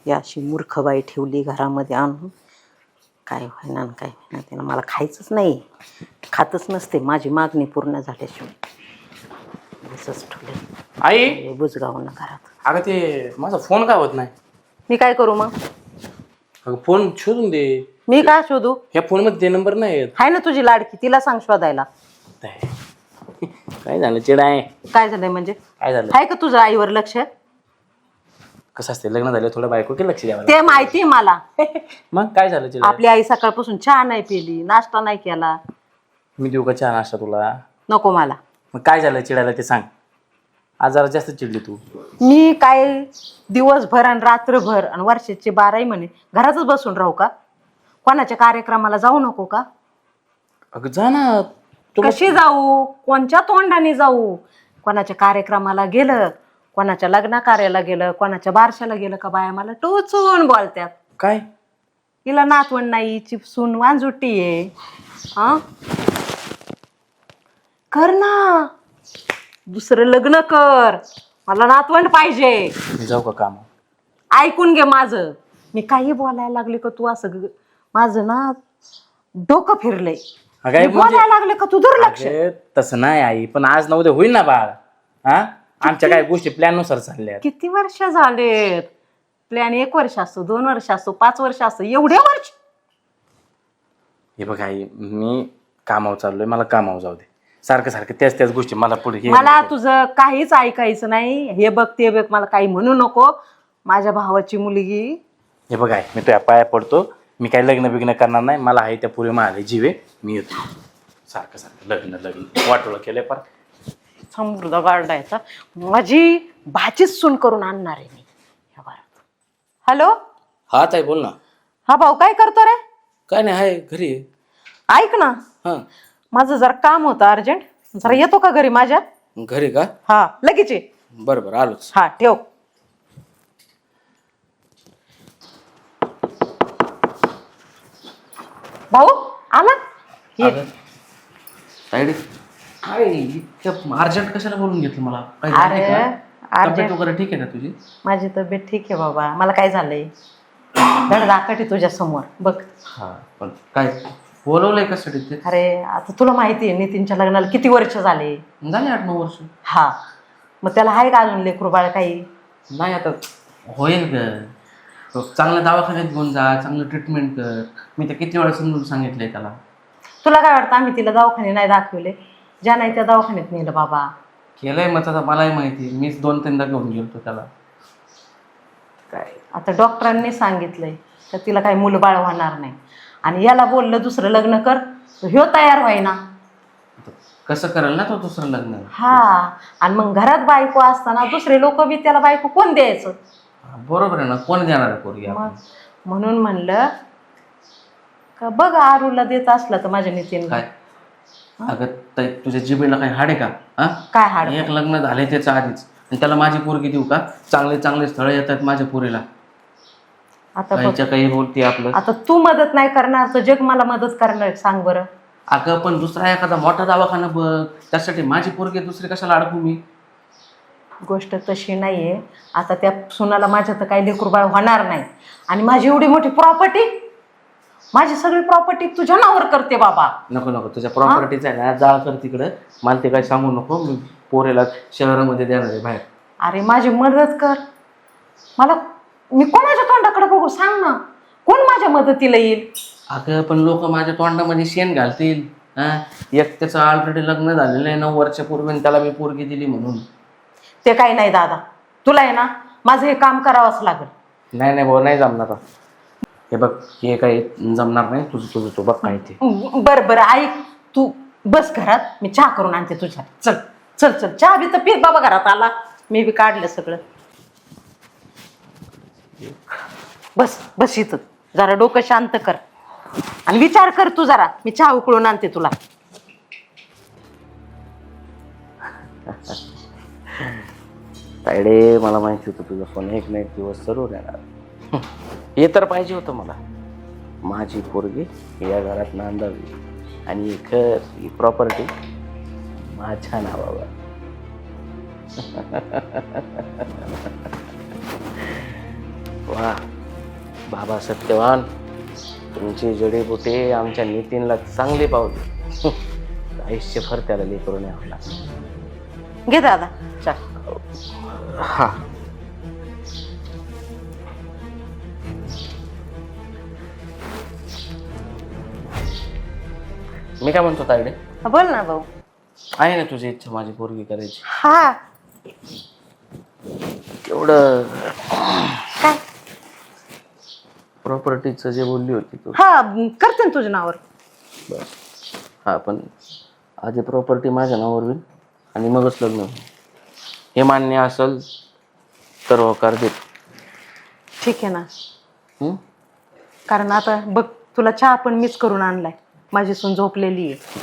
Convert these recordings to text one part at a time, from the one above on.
या अशी मूर्खबाई ठेवली घरामध्ये आणून. काय व्हायना काय व्हायना त्यानं मला खायचंच नाही, खातच नसते माझी मागणी पूर्ण झाल्याशिवाय. असंच ठेवलं आई बुजगावून घरात. अगं ते माझा फोन का होत नाही? मी काय करू मग? अगं फोन शोधून दे. मी काय शोधू? ह्या फोन मध्ये ते नंबर नाही आहेत. आहे ना तुझी लाडकी, तिला सांग शोधायला. काय झालं चिडाय? काय झालंय म्हणजे? काय झालं? आहे का तुझं आईवर लक्ष? कसं असते लग्न झालं थोडं बायको की लक्ष द्यावं ते माहितीये मला. मग काय झालं चिडाय? आपली आई सकाळपासून चहा नाही पिली, नाश्ता नाही केला. मी देऊ का चहा नाश्ता तुला? नको मला. मग काय झालं चिडायला ते सांग. आज जरा जास्त चिडली तू. मी काय दिवसभर आणि रात्रभर आणि वर्षाचे 12 महिने घरातच बसून राहू का? कोणाच्या कार्यक्रमाला जाऊ नको का? अगं जा ना. कशी जाऊ? कोणच्या तोंडाने जाऊ? कोणाच्या कार्यक्रमाला गेलं, कोणाच्या लग्न कार्याला गेलं, कोणाच्या बारशाला गेलं का बाया मला टोचून बोलत्यात. काय? तिला नातवंड नाही, चिपसून वांजुटी आहे. हा कर ना, दुसरं लग्न कर, मला नातवंड पाहिजे. मी जाऊ का काम? ऐकून घे माझं. मी काही बोलायला लागले का तू असं माझं ना डोकं फिरलंय. मी बोलायला लागले का तू दुर्लक्ष? तसं नाही आई, पण आज ना उद्या होईल ना बाळ. हा आमच्या काही गोष्टी प्लॅन नुसार चालल्या. किती वर्ष झालेत? प्लॅन 1 वर्ष असतो, 2 वर्ष असतो, 5 वर्ष असतो, एवढे वर्ष? हे बघ आई, मी कामावर चाललोय, मला कामावर जाऊ दे. सारखं सारखं त्याच गोष्टी मला पुढे मला तुझं काहीच ऐकायचं नाही. हे बघ ते बघ मला काही म्हणू नको. माझ्या भावाची मुलगी. हे बघ आई, मी तुझ्या पाया पडतो. मी काही लग्न बिग्न करणार नाही. मला आहे त्या पुरी मारले जीवे. मी येतो. सारखं सारखं लग्न लग्न वाटोळं केलंय फार. समृद्ध गार्डायचा माझी भाचीच सून करून आणणार आहे मी. हॅलो. हा ताई बोल ना. हा भाऊ काय करतो रे? काय नाही, आहे घरी. ऐक ना, हा माझं जरा काम होतं अर्जंट. जरा येतो का घरी माझ्या? घरी का? हा लगेच ये. बरं बरं आलोच. हा ठेव. भाऊ आला? अर्जंट कशाला बोलून घेतलं मला? अरे तब्येत वगैरे ठीक आहे ना तुझी? माझी तब्येत ठीक आहे बाबा. मला काय झालंय धडधाकट तुझ्या समोर बघ. हा पण काय बोलवलंय कशासाठी ते? अरे आता तुला माहिती आहे नितीनच्या लग्नाला किती वर्ष झाले? झाले 8-9 वर्ष. हा मग त्याला आहे का अजून लेकरू बाळ काही? नाही आता होईल ग. चांगल्या दवाखान्यात घेऊन जा, चांगलं ट्रीटमेंट कर. मी तर किती वेळा समजून सांगितलंय त्याला. तुला काय वाटतं आम्ही तिला दवाखाने नाही दाखवले? ज्या नाही त्या दवाखान्यात नेलं बाबा. केलंय मग आता मलाही माहिती. मीच 2-3दा घेऊन गेलतो त्याला. काय आता डॉक्टरांनी सांगितलंय तर तिला काही मुलबाळ होणार नाही. आणि याला बोललं दुसरं लग्न कर, ह्यो तयार व्हायना. कसं करेल ना तो दुसरं लग्न? हा आणि मग घरात बायको असताना दुसरे लोक बी त्याला बायको कोण द्यायचं? बरोबर आहे ना, कोण देणार आहे पोरगी? म्हणून म्हणलं का बघ आरूला देत असला तर माझ्या नितीन. काय अगं तुझ्या जिभेला काही हाड आहे का? काय हाड? एक लग्न झाले त्याच्या आधीच आणि त्याला माझी पोरगी देऊ का? चांगले चांगले स्थळ येतात माझ्या पोरीला. आता काही बोलते आपलं. आता तू मदत नाही करणार तर जग मला मदत करणार? सांग बरं. अगं पण दुसरा एखादा मोठा दवाखाना बघ. त्यासाठी माझी पोरगी दुसरी कशाला अडकू मी? गोष्ट तशी नाहीये. आता त्या सुनाला माझ्या तर काही लेकरू बाळ होणार नाही. आणि माझी एवढी मोठी प्रॉपर्टी, माझी सगळी प्रॉपर्टी तुझ्या नावावर करते बाबा. नको नको, तुझ्या प्रॉपर्टीच आहे ना, जाळ कर तिकडं. मला ते काही सांगू नको. मी पोरेला शहरामध्ये देणार आहे बाहेर. अरे माझी मदत कर. मला मी कोणाच्या तोंडाकडे बघू सांग ना? कोण माझ्या मदतीला येईल? अगं पण लोक माझ्या तोंडामध्ये शेण घालतील. एक त्याचं ऑलरेडी लग्न झालेलं आहे 9 वर्षापूर्वी, त्याला मी पोरगी दिली म्हणून. ते काही नाही दादा, तुला आहे ना माझं हे काम करावंच लागेल. नाही नाही भाऊ, नाही जमणार. हे बघ हे काही जमणार नाही. तुझं तू बघ काय ते. बरं बरं ऐक, तू बस घरात, मी चहा करून आणते तुझ्या. चल चल चल, चहा बी तर पीत बाबा. घरात आला मी बी काढलं सगळं. बस बस इथं, जरा डोकं शांत कर आणि विचार कर तू जरा. मी चहा उकळून आणते तुला. तायडे, मला माहिती होतं तुझा फोन एक ना एक दिवस जरूर येणार. हे तर पाहिजे होतं मला. माझी पोरगी या घरात नांदावी आणि ही घर, ही प्रॉपर्टी माझ्या नावावर. वा बाबा सत्यवान, तुमची जडीबुटी आमच्या नितीनला चांगली पावली. आयुष्यभर त्याला लेकरून यावं लागलं. घे दादा चहा. हा. मी काय म्हणतो तायडे, बोल ना भाऊ. आहे ना तुझी इच्छा माझी पोरगी करायची? हा. एवढं काय? प्रॉपर्टीचं जे बोलली होती तू. हा करते ना तुझ्या नावावर. बस. हा, पण आधी प्रॉपर्टी माझ्या नावावर होईल आणि मगच लग्न होईल. हे मान्य असेल तर होकार देत. ठीक आहे ना. हं? कारण आता बघ, तुला चहा पण मीच करून आणलाय. माझी सून झोपलेली आहे,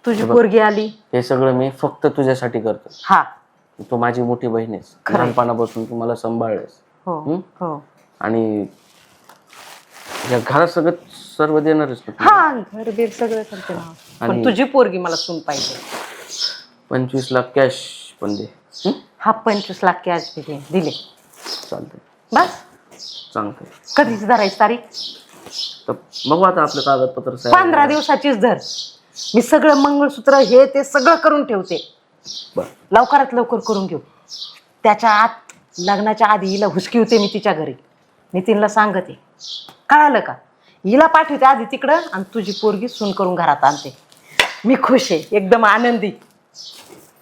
तुझी पोरगी आली. हे सगळं मी फक्त तुझ्यासाठी करतो. हा. तू माझी मोठी बहीण आहेस. लहानपणापासून तू मला सांभाळलेस. हो हो. आणि या घरात सगळं सर्व देणारच तू. हा, घर बीर सगळं करते ना. पण आणि- तुझी पोरगी मला सून पाहिजे. 25 लाख कॅश पण दे. हा 25 लाख कॅश दिले. चालतंय. बस. चांगतंय. कधीच धरायची तारीख? तर बघू आता आपलं कागदपत्र 15 दिवसाचीच धर. मी सगळं मंगळसूत्र हे ते सगळं करून ठेवते. बरं. लवकरात लवकर करून घेऊ. त्याच्या आत लग्नाच्या आधी हिला हुसकी होते मी तिच्या घरी. नितीनला सांगते, कळालं का? हिला पाठवते आधी तिकडं आणि तुझी पोरगी सून करून घरात आणते. मी खुश आहे, एकदम आनंदी.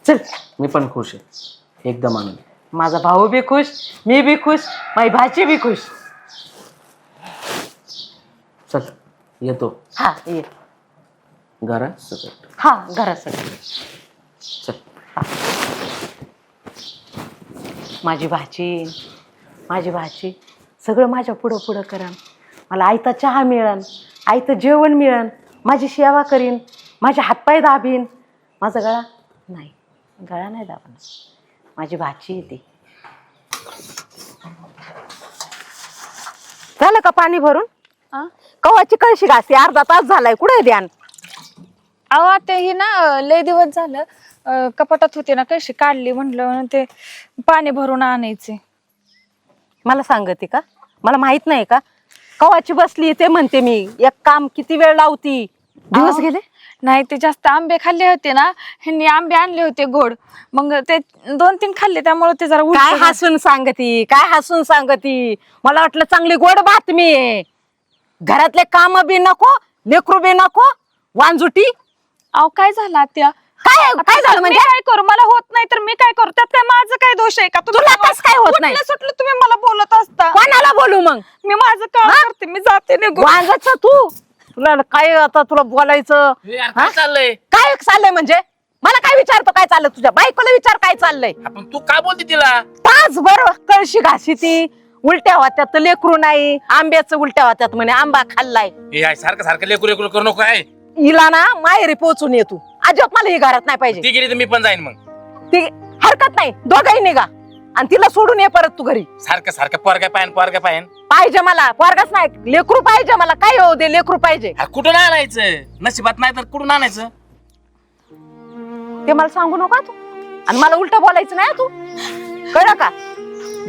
चल. मी पण खुश आहे, एकदम आनंद. माझा भाऊ बी खुश, मी बी खुश, माझी भाची बी खुश. चल येतो. हा ये. घरात सकट. हा घरासाठी. चल. माझी भाची सगळं माझ्या पुढं पुढं करा. मला आयता चहा मिळेल, आयतं जेवण मिळेल, माझी सेवा करीन, माझे हातपाय दाबीन. माझा गळा नाही दाबणार. माझी भाची येते. झालं का पाणी भरून? कवाची कळशी घासते, अर्धा तास झालाय. कुठे ध्यान? अहो आता हे ना लय दिवस झालं कपाटात होते ना, कशी काढली म्हणलं ते पाणी भरून आणायचे. मला सांगते का? मला माहित नाही का? कवाची बसली ते म्हणते मी. एक काम किती वेळ लावती? दिवस गेले नाही. ते जास्त आंबे खाल्ले होते ना, ह्यांनी आंबे आणले होते गोड, मग ते 2-3 खाल्ले, त्यामुळे ते जरा काय हसून सांगती? मला वाटलं चांगली गोड बातमी आहे. घरातले काम बी नको, लेकरू बी नको, वांजुटी. अहो काय झालं त्या? काय झालं म्हणजे? काय करू? मला होत नाही तर मी काय करू? त्यात काय माझं काय दोष आहे का? तुला कसं काय होत नाही? सुटलं तुम्ही मला बोलत असता. कोणाला बोलू मग? मी माझं काम करते, मी जाते निघून. वांजाच तू. तुला काय आता तुला बोलायचं? काय चाललंय? काय चाललंय म्हणजे? मला काय विचारतो काय चाललंय? तुझ्या बायकोला विचार काय चाललंय. आपण तू काय बोलते तिला? तासभर कळशी घासी ती. उलट्या वाट्यात लेकरू नाही, आंब्याचं उलट्या वाट्यात म्हणे आंबा खाल्लाय. सारखं सारखं लेकरू करू नको. आहे हिला ना माहेरी पोहोचून ये तू. अजिबात मला ही घरात नाही पाहिजे. ती गेली तर मी पण जाईन. मग ती हरकत नाही, दोघंही निघा आणि तिला सोडून ये परत तू घरी. सारखं सारखं पोरगा पाहिन पाहिजे मला, पोरगाच नाही, लेकरू पाहिजे मला. काय हो दे, लेकरू पाहिजे. कुठून आणायचं? नशिबात नाही तर कुठून आणायचं? ते मला सांगू नका तू. आणि मला उलट बोलायचं नाही तू, कळलं का?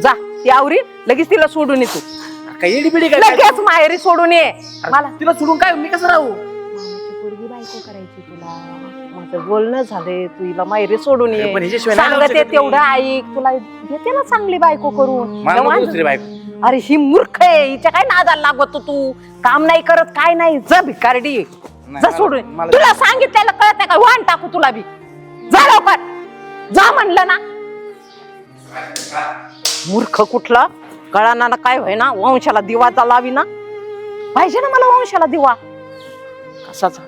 जा ती आवरी, लगेच तिला सोडून ये तू. लगेच माहेरी सोडून ये. मला तिला सोडून काय मी कसं राहू? पोरगी बायको करायची तुला. माझं बोलणं झालंय, तू हिला माहेरी सोडून ये. पण हिच्याशिवाय नाही सांगते राहू शकत तेवढं ऐक. तुला देते ना चांगली बायको करून. मला नको तेव्हा- दुसरी बायको. अरे ही मूर्ख आहे, हिच्या काय नादाला लागतो तू? काम नाही करत, काय नाही. जा भिकारडी, जा सोडून. तुला सांगितलेलं कळत नाही का? वाहन टाकू तुला बी. जा लवकर, जा म्हणलं ना. मूर्ख कुठला, कळाना ना काय होय ना. वंशाला दिवा लावी ना, पाहिजे ना मला वंशाला दिवा. कसाच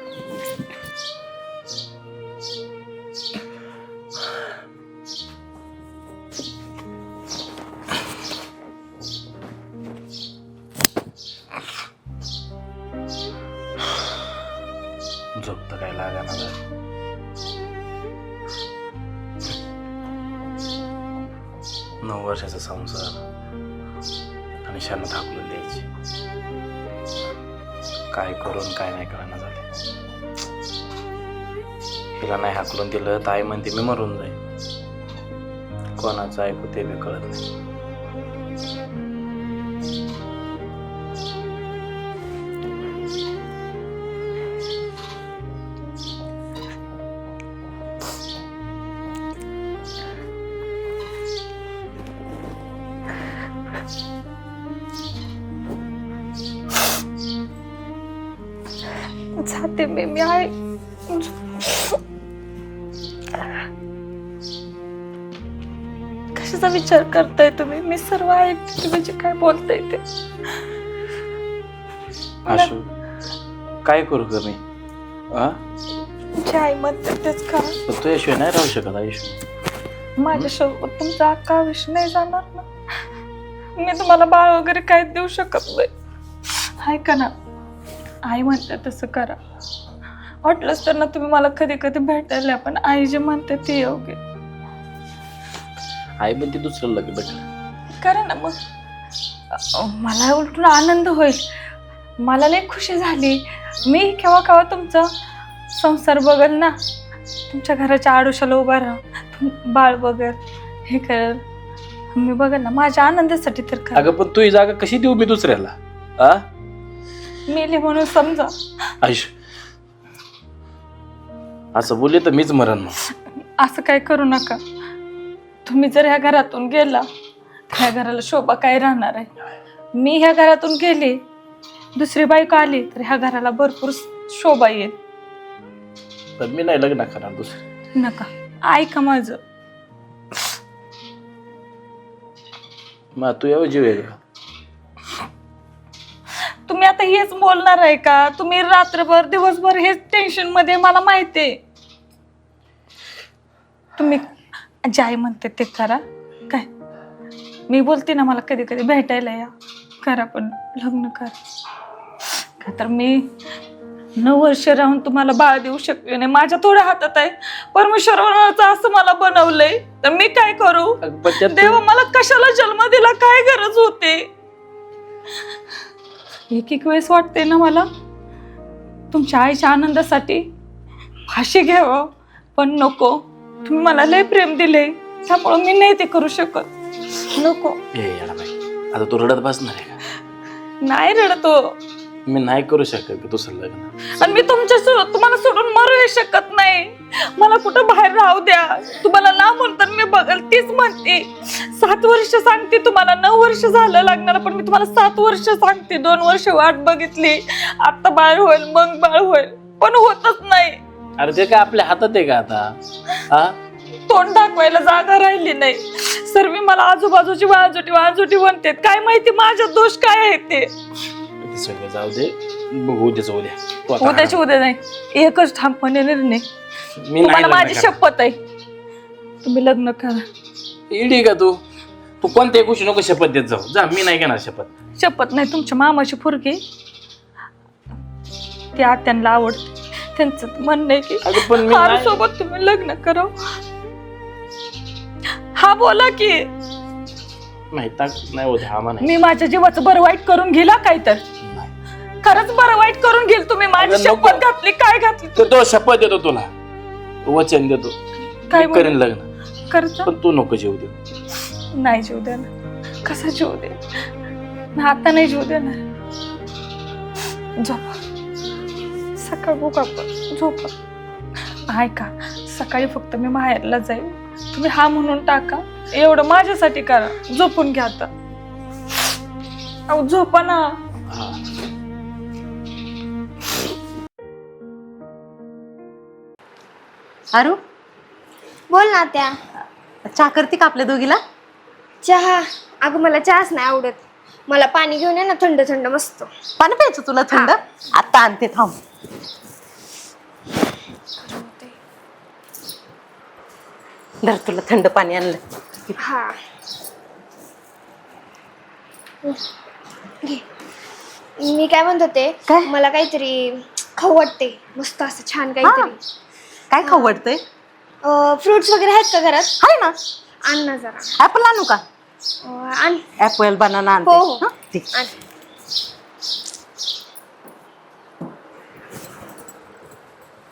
झोप तर काय लागा ना. 9 वर्षाचा संसार आणि शान थाकलून द्यायची. काय करून काय नाही कळना झाले. हिला नाही हाकलून दिलं तर आई म्हणते मी मरून जाईल. कोणाचं ऐकू ते बी कळत नाही. होते मी आहे. कशाचा विचार करताय तुम्ही? मी सर्व ऐकते तुम्ही जे काय बोलताय ते. आशू काय करू ग मी? जे आई म्हणते तेच करा. पण तुझ्याशिवाय नाही राहू शकत आयुष्य. माझ्यासोबत तुमचा अख्खा आयुष्य नाही जाणार ना. मी तुम्हाला बाळ वगैरे काही देऊ शकत नाही. ऐका ना, आई म्हणते तसं करा. वाटलंच तर ना तुम्ही मला कधी कधी भेटायला, पण आई जे म्हणते ते योग्य. आई म्हणते दुसरं लग्न करा ना मग. मला उलटून आनंद होईल. मला लई खुशी झाली. मी केव्हा केव्हा तुमचा संसार बघल ना, तुमच्या घराच्या आडोशाला उभा राहा, बाळ बघल, हे करेल मी बघल ना, माझ्या आनंदासाठी तर करा. अगं पण तुझी जागा कशी देऊ मी दुसऱ्याला? मेले म्हणून समजा. आयुष्य असं बोलले तर मीच मरण मग. असं काय करू नका. तुम्ही जर ह्या घरातून गेला तर ह्या घराला शोभा काय राहणार आहे? मी ह्या घरातून गेली, दुसरी बायको आली तर ह्या घराला भरपूर शोभा येईल. पण मी नाही लग्न करणार दुसरं. नका, ऐका माझं. मग तू एवढं जीव आहे का? तुम्ही आता हेच बोलणार आहे का? तुम्ही रात्रभर दिवसभर हेच टेन्शन मध्ये, मला माहितीये. तुम्ही जे आई म्हणते ते करा. काय मी बोलते ना, मला कधी कधी भेटायला या, करा पण लग्न करा. का तर मी 9 वर्ष राहून तुम्हाला बाळ देऊ शकले नाही. माझ्या थोड्या हातात आहे. परमेश्वराचं असं मला बनवलंय, तर मी काय करू? पण त्यात देवा मला कशाला जन्म दिला? काय गरज होते? एक वेळेस वाटते ना मला तुमच्या आईच्या आनंदासाठी फाशी घ्यावं, पण नको. तुम्ही मला लय प्रेम दिले, त्यामुळे मी नाही ते करू शकत. नको. आता तू रडत बसणार आहे का? नाही रडतो. मी नाही करू शकत दुसरं लग्न. आणि मी तुम्हाला सोडून मरू शकत नाही. मला कुठं बाहेर राहू द्या. तुम्हाला लांबून तर मी बघल, तीच म्हणते. 7 वर्ष सांगते तुम्हाला, 9 वर्ष झालं लग्नाला, पण मी तुम्हाला 7 वर्ष सांगते. 2 वर्ष वाट बघितली. आता बाळ होईल, मग बाळ होईल, पण होतच नाही. अरे ते काय आपल्या हातात आहे का आता? तोंड दाखवायला जागा राहिली नाही. सर्व मला आजूबाजूची वाजोटी म्हणतात. काय माहिती माझा दोष काय आहे ते. सगळं जाऊ दे, बघू उद्याचं उद्या. तू आता उद्याची उद्या नाही, एकच ठामपणे निर्णय. मी तुम्हाला नाही माझी शपथ आहे, तुम्ही लग्न करा. इडी का तू? तू कोणत्याही गोष्टी नको शपथ देत जाऊ. जा, मी नाही घेणार शपथ. शपथ नाही. तुमच्या मामाची पोरगी ती आत्यांना आवडते. त्यांचं म्हणणं आहे की अगं पण मी नाही- सोबत तुम्ही लग्न करा. हा बोला की. नाही होत हा नाही. मी माझ्या जीवाचं बरं वाईट करून घेला काय तर? खरंच बरं वाईट करून घेईल तुम्ही. माझी अगं नको. शपथ घातली. काय घातली? तो शपथ देतो तुला, वचन देतो. काय मी करेन लग्न, करता? पण तू नको जीव देऊ. नाही जीव देणार. कसा जीव दे? मी आता नाही जीव देणार. झोपा, सकाळ बघू आपण. झोपा. ऐका, सकाळी फक्त मी माहेरला जाईल. तुम्ही हा म्हणून टाका, एवढं माझ्यासाठी करा. झोपून घ्या आता. अहो झोपा ना. अरू, बोल ना त्या. चहा करते का आपल्या दोघीला? चहा? अगं मला चहाच नाही आवडत. मला पाणी घेऊन ये ना, थंड थंड मस्त. पाणी प्यायचं तुला थंड? आता आणते, थांब. धर, तुला थंड पाणी आणलं. हा घे. मी काय म्हणत होते, काय? मला काहीतरी खाऊ वाटते मस्त, असं छान काहीतरी. काय खाऊ वाटतंय? फ्रुट्स वगैरे आहेत का घरात? आहे ना. आण ना जरा. ऍपल आणू का? आण. ऍपल, बनाना आणते. हो, हो. हं? ठीक. आण.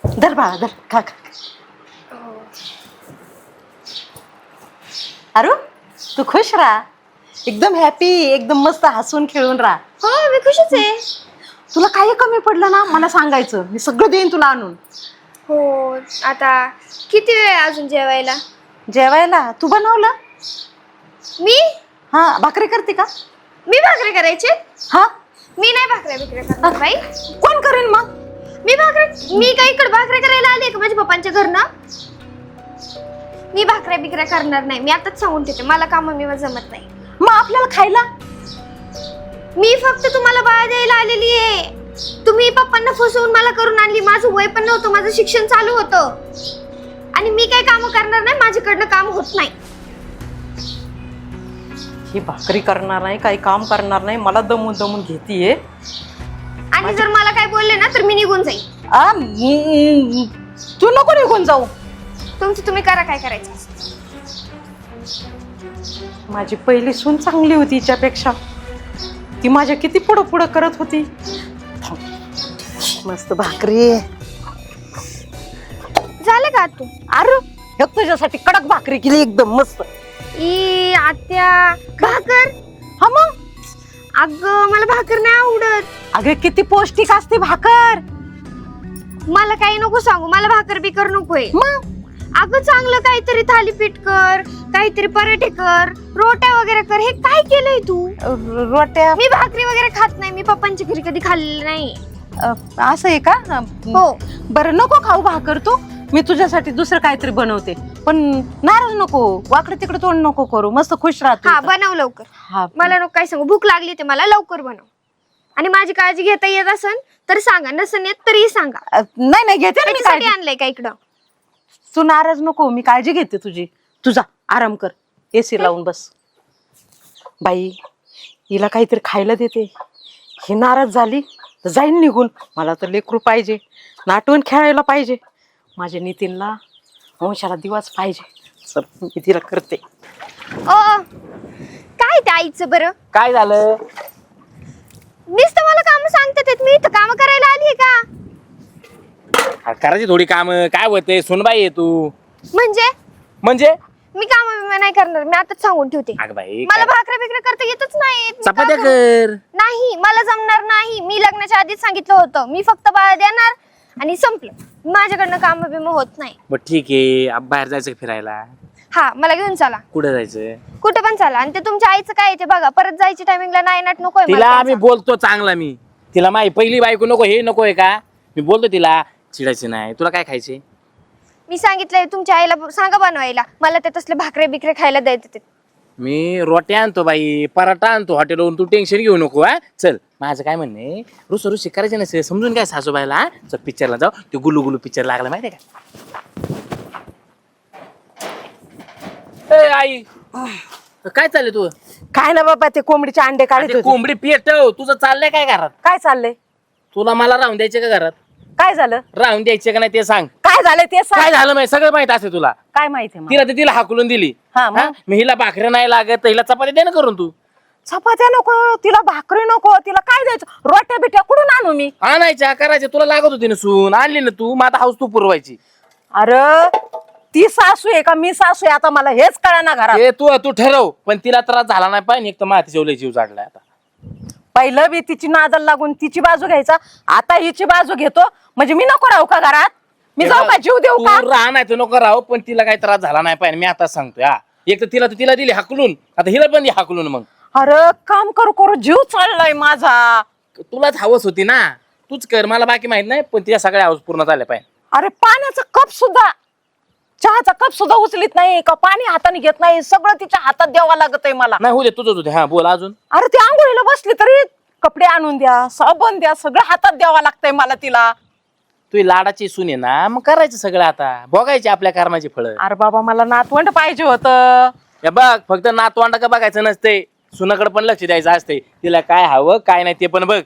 धर बाळा, धर, खा खा. अरू, तू खुश राहा. एकदम हॅपी, एकदम मस्त हसून खेळून राहा. हो, मी खुशच आहे. तुला काही कमी पडलं ना मला सांगायचं, मी सगळं देईन तुला आणून. हो. आता किती वेळ अजून जेवायला? जेवायला तू बनवलं? मी? हा, भाकरी करते का? मी भाकरी करायचे? हा, मी नाही भाकऱ्या बिकऱ्या करणार बाई. कोण करेन मग? मी काय इकडे भाकऱ्या करायला आले का माझ्या पप्पांच्या घरनं? मी भाकऱ्या बिकऱ्या करणार नाही. मी आताच सांगून ठेवते, मला काम मी जमत नाही. मग आपल्याला खायला मी फक्त तुम्हाला बाळा द्यायला आलेली आहे. तुम्ही पप्पांना फसवून मला करून आणली. माझं वय पण नव्हतं, माझं शिक्षण चालू होतं आणि मी काय काम करणार नाही. माझ्याकडनं काम होत नाही. ही भाकरी करणार नाही, काही काम करणार नाही, मला दमून दमून घेतीये. आणि जर मला काय बोलले ना तर मी निघून जाईल. तू नको निघून जाऊ. तुमचं तुम्ही करा काय करायचं. माझी पहिली सून चांगली होती हिच्यापेक्षा. ती माझ्या किती पुढं पुढं करत होती. मस्त भाकरी. झालं का तू? अरे हे तुझ्यासाठी कडक भाकरी केली एकदम मस्त. ई आत्या भाकर. हा मग अगं मला भाकर नाही आवडत. अगं किती पौष्टिक असते भाकर. मला काही नको सांगू, मला भाकर बिकर नकोय. मग अगं चांगलं काहीतरी थालीपीठ कर, काहीतरी पराठे कर, रोट्या वगैरे कर. हे काय केलंय तू? रोट्या मी भाकरी वगैरे खात नाही. मी पप्पांच्या घरी कधी खाल्लेलं नाही. असं आहे का? हो. बरं नको खाऊ भाकर तू. मी तुझ्यासाठी दुसरं काहीतरी बनवते. पण नाराज नको, वाकडे तिकडे तोंड नको करू. मस्त खुश राहतो. हा बनव लवकर. हा मला नको काय सांगू, भूक लागली ते मला लवकर बनव. आणि माझी काळजी घेता येत असन तर सांगा, नसन येत तरीही सांगा. नाही नाही घेते ना मी त्याच्यासाठी काळजी. आणलंय का इकडं? तू नाराज नको, मी काळजी घेते तुझी. तुझा आराम कर, एसी लावून बस. बाई हिला काहीतरी खायला देते. ही नाराज झाली तर जाईन निघून. मला तर लेकरू पाहिजे, नाटून खेळायला पाहिजे. माझ्या नितीनला वंशाला दिवाच पाहिजे. सर मी तिला करते. ओ काय त्या आईचं बरं? काय झालं? नुसतं मला काम सांगतात. मी इथं काम करायला आली का? करायची थोडी काम. काय होते? सुनबाई आहे तू. म्हणजे मी काम नाही करणार. मी आताच सांगून ठेवते. अगं बाई मला भाकऱ्या बिकऱ्या करता येतच नाही. मी चपात्या का करू? कर. नाही मला जमणार नाही. मी लग्नाच्या आधीच सांगितलं होतं, मी फक्त बाळा देणार आणि संपलं. माझ्याकडनं काम बिम होत नाही. बरं ठीक आहे. बाहेर जायचं का फिरायला? हा मला घेऊन चला. कुठं जायचं? कुठे पण चला. आणि ते तुमच्या आईचं काय आहे ते बघा. परत जायची टायमिंगला नाही नाट नकोय मला तिला त्यांचा. आम्ही बोलतो चांगला. मी तिला माही पहिली बायको नको हे नकोय का? मी बोलतो तिला चिडायचं नाही. तुला काय खायचे? मी सांगितलंय तुमच्या आईला सांगा बनवायला. मला ते तसले भाकरे बिकरे खायला द्यायचे. मी रोट्या आणतो बाई, पराठा आणतो हॉटेलवरून. तू टेन्शन घेऊ नको. हा चल. माझं काय म्हणणे, रुसरुसी करायचे नसेल समजून काय सासूबाईला. हा चल पिक्चरला जाऊ. ते गुलू गुलू पिक्चर लागला माहितीये का? ए आई काय चाललंय तू? काय ना बाबा, ते कोंबडीचे अंडे काढत ते होते. कोंबडी पेटव. तुझं चाललंय काय घरात? काय चाललंय? तुला मला राहून द्यायचे का घरात? काय झालं? राहून द्यायचे का नाही ते सांग. काय झालं ते सांग. काय झालं माहिती? सगळं माहित असेल तुला. काय माहिती मला? तिला तिला हाकलून दिली. हा, मग? हा? मी हिला भाकऱ्या नाही लागत, हिला चपाती दे ना करून. तू चपात्या नको, तिला भाकरी नको, तिला काय द्यायचं? रोट्या बिट्या कुठून आणू मी? आणायच्या करायच्या. तुला लागत होती ना सून, आणली ना तू. मग आता हाऊस तू पुरवायची. अरे ती सासू आहे का मी सासू आहे? आता मला हेच कळना घरात. हे तू ठरव. पण तिला त्रास झाला नाही पाहिजे. एक तर मातीच्या ओले जीव जाडलाय आता. पहिलं बी तिची नादल लागून तिची बाजू घ्यायचा, आता हिची बाजू घेतो. म्हणजे मी नको राहू का घरात? मी जाऊ का? जीव देऊ का? तू राहा नाही तर नको राहू, पण तिला काही त्रास झाला नाही पाहिजे. मी आता सांगतोय. हा एक तर तिला दिली हाकलून, आता हिला पण दे हाकलून. मग अरे काम करू करू जीव चाललाय माझा. तुलाच हवस होती ना, तूच कर. मला बाकी माहित नाही, पण तिच्या सगळ्या हवस पूर्ण झाल्या पाहिजे. अरे पाण्याचा कप सुद्धा, चहाचा कप सुद्धा उचलीत नाही का, पाणी हाताने घेत नाही. सगळं तिच्या हातात द्यावं लागत आहे मला. नाही होऊ दे, तुझंच होते. हा बोल अजून. अरे ती आंघोळीला बसली तरी कपडे आणून द्या, साबण द्या, सगळं हातात द्यावं लागतंय मला तिला. तू लाडाची सून आहे ना, मग करायचं सगळं. आता बघायची आपल्या कर्माची फळं. अरे बाबा मला नातवंड पाहिजे होतं. हे बघ, फक्त नातवंड का बघायचं नसते, सुनाकडे पण लक्ष द्यायचं असते. तिला काय हवं काय नाही ते पण बघ.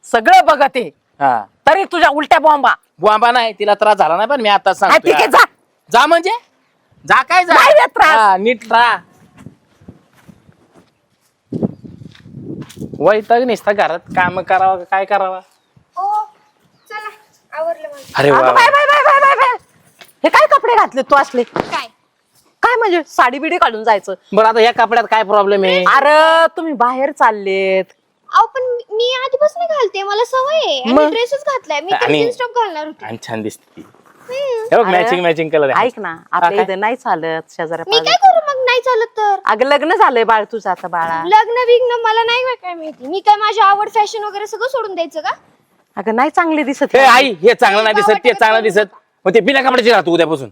सगळं बघते हा तरी तुझ्या उलट्या बॉम्बा. बुआबा नाही, तिला त्रास झाला नाही. पण मी आता हा, सांगतो. ठीक आहे जा. जा म्हणजे जा. काय जा? नाही देत त्रास. हा, नीट राहा. वैताग निसता घरात काम करावा का काय करावा. ओ चला आवरलं माझं. अरे अगं वा. Bye bye bye bye bye bye. हे काय कपडे घातले तू असले? काय? काय म्हणजे साडी बिडी घालून जायचं? बरं आता या कपड्यात काय प्रॉब्लेम आहे? अरे तुम्ही बाहेर चाललेत. अहो पण मी आधीपासून घालते, मला सवय आहे. आणि मग? ड्रेसच घातलाय मी. आणि- जीन्स टॉप घालणार होते. आणि छान दिसते. हम्म. हे बघ अरे, मॅचिंग कलर आहे. ऐक ना, आपल्या इथे नाही चालत शेजाऱ्या मी काय पाजाऱ्या. करू मग नाही चालत तर? अगं लग्न झालंय बाळ तुझं आता बाळा. लग्न बिग्न मला नाही काय माहिती. मी काय माझी आवड फॅशन वगैरे सगळं सोडून द्यायचं का? अगं नाही चांगले दिसत हे आई हे चांगलं नाही दिसत ते चांगलं दिसत मग ते बिना कपड्याचे राहतो उद्यापासून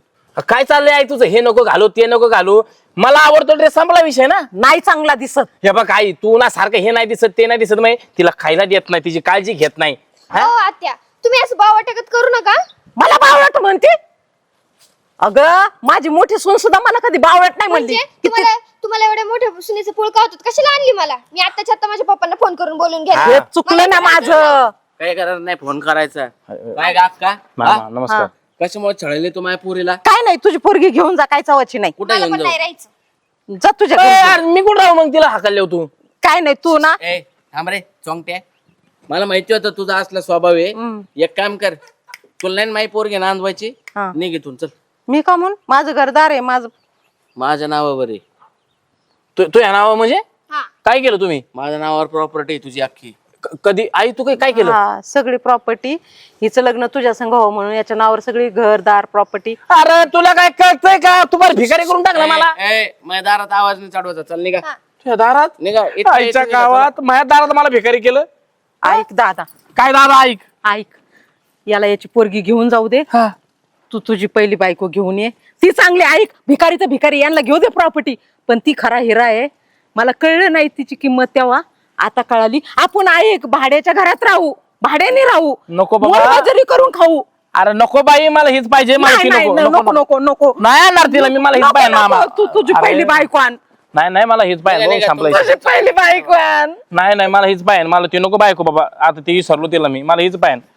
काय चाललंय आई तुझं हे नको घालू ते नको घालू मला आवडतो ड्रेस संपला विषय ना नाही चांगला दिसत. हे बघ आई तू ना सारखं हे नाही दिसत ते नाही दिसत मग तिला खायला देत नाही तिची काळजी घेत नाही हो आत्या तुम्ही असं बावटकत करू नका. मला बावळट म्हणते. अगं माझी मोठी सून सुद्धा मला कधी बावळट नाही म्हणली. म्हणजे तुम्हाला एवढ्या मोठ्या सुनेचं पुळका होतात कशाला आणली मला? मी आत्ताच्या आता माझ्या पप्पांना फोन करून बोलून घ्या. हे चुकलं ना माझं. काय करणार नाही फोन करायचा काय गात का मामा नमस्कार कशामुळे छळले तू माझ्या पुरीला काय नाही तुझी पोरगी घेऊन जा काय चवाची नाही. कुठे मला घेऊन पण जाऊ नाही राहायचं. जा तुझ्या ए, घरी. यार, मी कुठं राहू मग तिला हाकलले तू काय नाही तू ना ए थांब रे चोंगट्या मला माहिती होतं तुझा असला स्वभाव आहे एक काम कर तुला नाही माही पोरगी नांदवायची हा. निघ इथून चल मी का म्हणून माझं घरदार आहे माझं. माझ्या नावावर आहे तू या नावा म्हणजे हा काय केलं तुम्ही माझ्या नावावर प्रॉपर्टी आहे तुझी अख्खी कधी आई तू काय केलं हा, सगळी प्रॉपर्टी हिचं लग्न तुझ्या संग व्हावं म्हणून याच्या नावावर सगळी घरदार प्रॉपर्टी. अरे तुला काय कळतंय का तू बरं भिकारी करून टाकला मला माझ्या दारात आवाज नाही चढवायचा चल निघा तुझ्या दारात निघा इथं आईच्या इथं निघा, गावात माझ्या दारात मला भिकारी केलं ऐक दादा काय दादा ऐक ऐक याला याची पोरगी घेऊन जाऊ दे. तू तुझी पहिली बायको घेऊन ये ती चांगली. ऐक भिकारी तर भिकारी यांना घेऊ दे प्रॉपर्टी पण ती खरा हिरा आहे. मला कळलं नाही तिची किंमत तेव्हा आता कळाली. आपण ऐक भाड्याच्या घरात राहू भाड्याने राहू नको बाबा. मोलमजुरी करून खाऊ. अरे नको बाई मला हीच पाहिजे मला नाही ती नाही, नको नको नको नको नाही आणणार तिला मी मला हीच नको, पाहिजे नको, मामा तू तुझी अरे, पहिली बायको आण. नाही नाही मला हीच पाहिजे नाही, संपलं तुझी पहिली बायको आण. नाही नाही मला हीच पाहिजे मला ती नको बायको बाबा आता ती विसरलो तिला मी मला हीच पाहिजे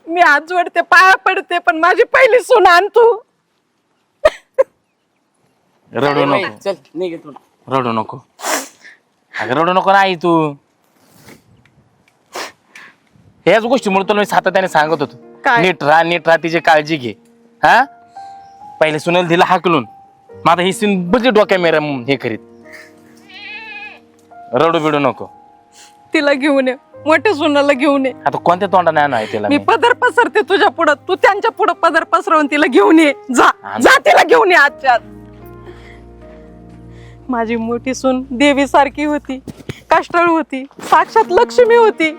मी हात जोडते पाया पडते पण माझी पहिली सून आण तू. रडू नको चल निघ इथून रडू नको अगं रडू नको नाही तू ह्याच गोष्टीमुळे तुला मी सातत्याने सांगत होतो काय? नीट राहा तिची काळजी घे हा पहिले सुनेल दिला हाकलून मग आता ही सीन बघ डोक्या मेरा हे करीत रडू बिडू नको तिला घेऊन ये मोठ्या सुनाला घेऊन ये. आता कोणत्या तोंडाने नाही तिला मी मी पदर पसरते तुझ्या पुढं तू त्यांच्या पुढं पदर पसरवून तिला घेऊन ये. जा जा तिला घेऊन ये आजच्या आज. माझी मोठी सून देवी सारखी होती कष्टाळू होती साक्षात लक्ष्मी होती.